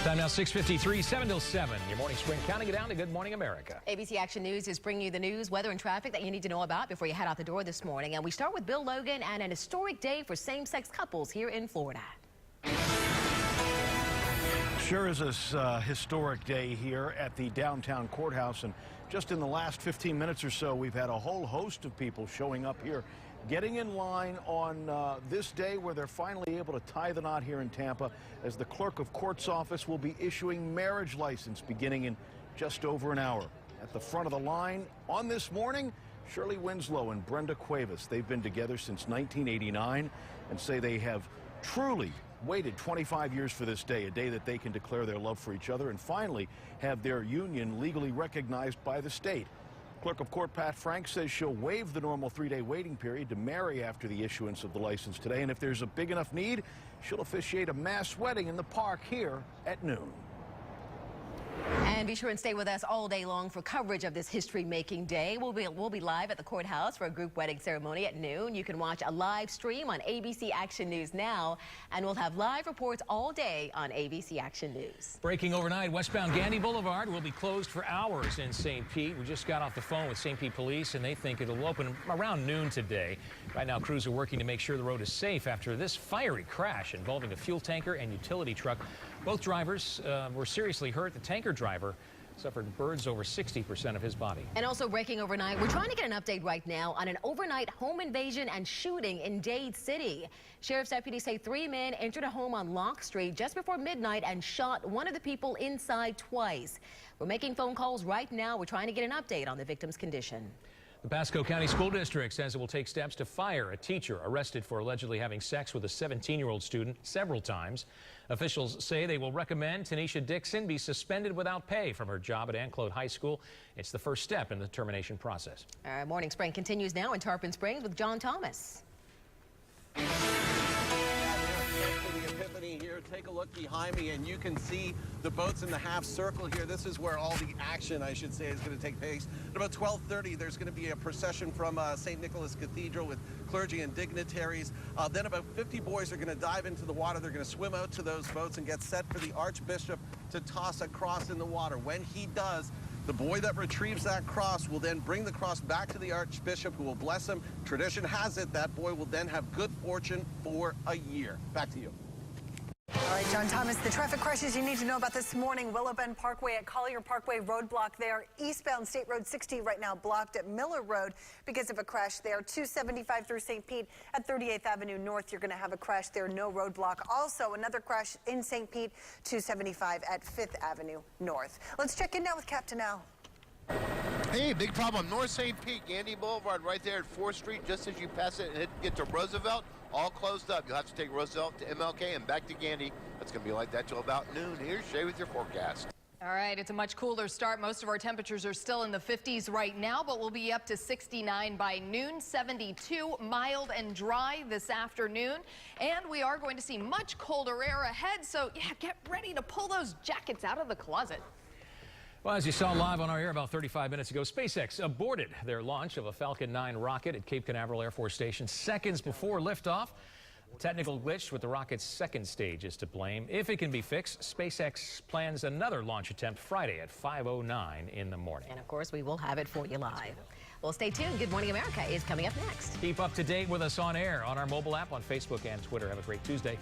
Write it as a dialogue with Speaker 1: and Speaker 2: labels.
Speaker 1: Time now 6:53, 7 till 7. Your morning spring counting it down to Good Morning America.
Speaker 2: ABC Action News is bringing you the news, weather, and traffic that you need to know about before you head out the door this morning. And we start with Bill Logan and an historic day for same-sex couples here in Florida.
Speaker 3: Sure is a historic day here at the downtown courthouse, and just in the last 15 minutes or so, we've had a whole host of people showing up here, getting in line on this day where they're finally able to tie the knot here in Tampa, as the clerk of court's office will be issuing marriage license beginning in just over an hour. At the front of the line on this morning, Shirley Winslow and Brenda Cuevas. They've been together since 1989 and say they have truly waited 25 years for this day, a day that they can declare their love for each other and finally have their union legally recognized by the state. Clerk of Court Pat Frank says she'll waive the normal 3-day waiting period to marry after the issuance of the license today, and if there's a big enough need, she'll officiate a mass wedding in the park here at noon.
Speaker 2: And be sure and stay with us all day long for coverage of this history-making day. We'll be live at the courthouse for a group wedding ceremony at noon. You can watch a live stream on ABC Action News now, and we'll have live reports all day on ABC Action News.
Speaker 1: Breaking overnight, westbound Gandy Boulevard will be closed for hours in St. Pete. We just got off the phone with St. Pete Police, and they think it'll open around noon today. Right now, crews are working to make sure the road is safe after this fiery crash involving a fuel tanker and utility truck. Both drivers were seriously hurt. The tanker driver suffered burns over 60% of his body.
Speaker 2: And also breaking overnight, we're trying to get an update right now on an overnight home invasion and shooting in Dade City. Sheriff's deputies say 3 men entered a home on Locke Street just before midnight and shot one of the people inside twice. We're making phone calls right now. We're trying to get an update on the victim's condition.
Speaker 1: The Pasco County School District says it will take steps to fire a teacher arrested for allegedly having sex with a 17-year-old student several times. Officials say they will recommend Tanisha Dixon be suspended without pay from her job at Anclote High School. It's the first step in the termination process.
Speaker 2: Morning Spring continues now in Tarpon Springs with John Thomas.
Speaker 4: Here, take a look behind me and you can see the boats in the half circle here. This is where all the action, I should say, is going to take place. At about 12:30, there's going to be a procession from St. Nicholas Cathedral with clergy and dignitaries. Then about 50 boys are going to dive into the water. They're going to swim out to those boats and get set for the Archbishop to toss a cross in the water. When he does, the boy that retrieves that cross will then bring the cross back to the Archbishop, who will bless him. Tradition has it that boy will then have good fortune for a year. Back to you.
Speaker 5: All right, John Thomas, the traffic crashes you need to know about this morning. Willow Bend Parkway at Collier Parkway roadblock there. Eastbound State Road 60 right now blocked at Miller Road because of a crash there. 275 through St. Pete at 38th Avenue North. You're going to have a crash there, no roadblock. Also, another crash in St. Pete, 275 at 5th Avenue North. Let's check in now with Captain Al.
Speaker 6: Hey, big problem. North St. Pete, Gandy Boulevard right there at 4th Street, just as you pass it and get to Roosevelt, all closed up. You'll have to take Roosevelt to MLK and back to Gandy. That's going to be like that till about noon. Here's Shay with your forecast.
Speaker 7: All right, it's a much cooler start. Most of our temperatures are still in the 50s right now, but we'll be up to 69 by noon, 72, mild and dry this afternoon. And we are going to see much colder air ahead, so yeah, get ready to pull those jackets out of the closet.
Speaker 1: Well, as you saw live on our air about 35 minutes ago, SpaceX aborted their launch of a Falcon 9 rocket at Cape Canaveral Air Force Station seconds before liftoff. A technical glitch with the rocket's second stage is to blame. If it can be fixed, SpaceX plans another launch attempt Friday at 5:09 in the morning.
Speaker 2: And of course, we will have it for you live. Well, stay tuned. Good Morning America is coming up next.
Speaker 1: Keep up to date with us on air, on our mobile app, on Facebook and Twitter. Have a great Tuesday.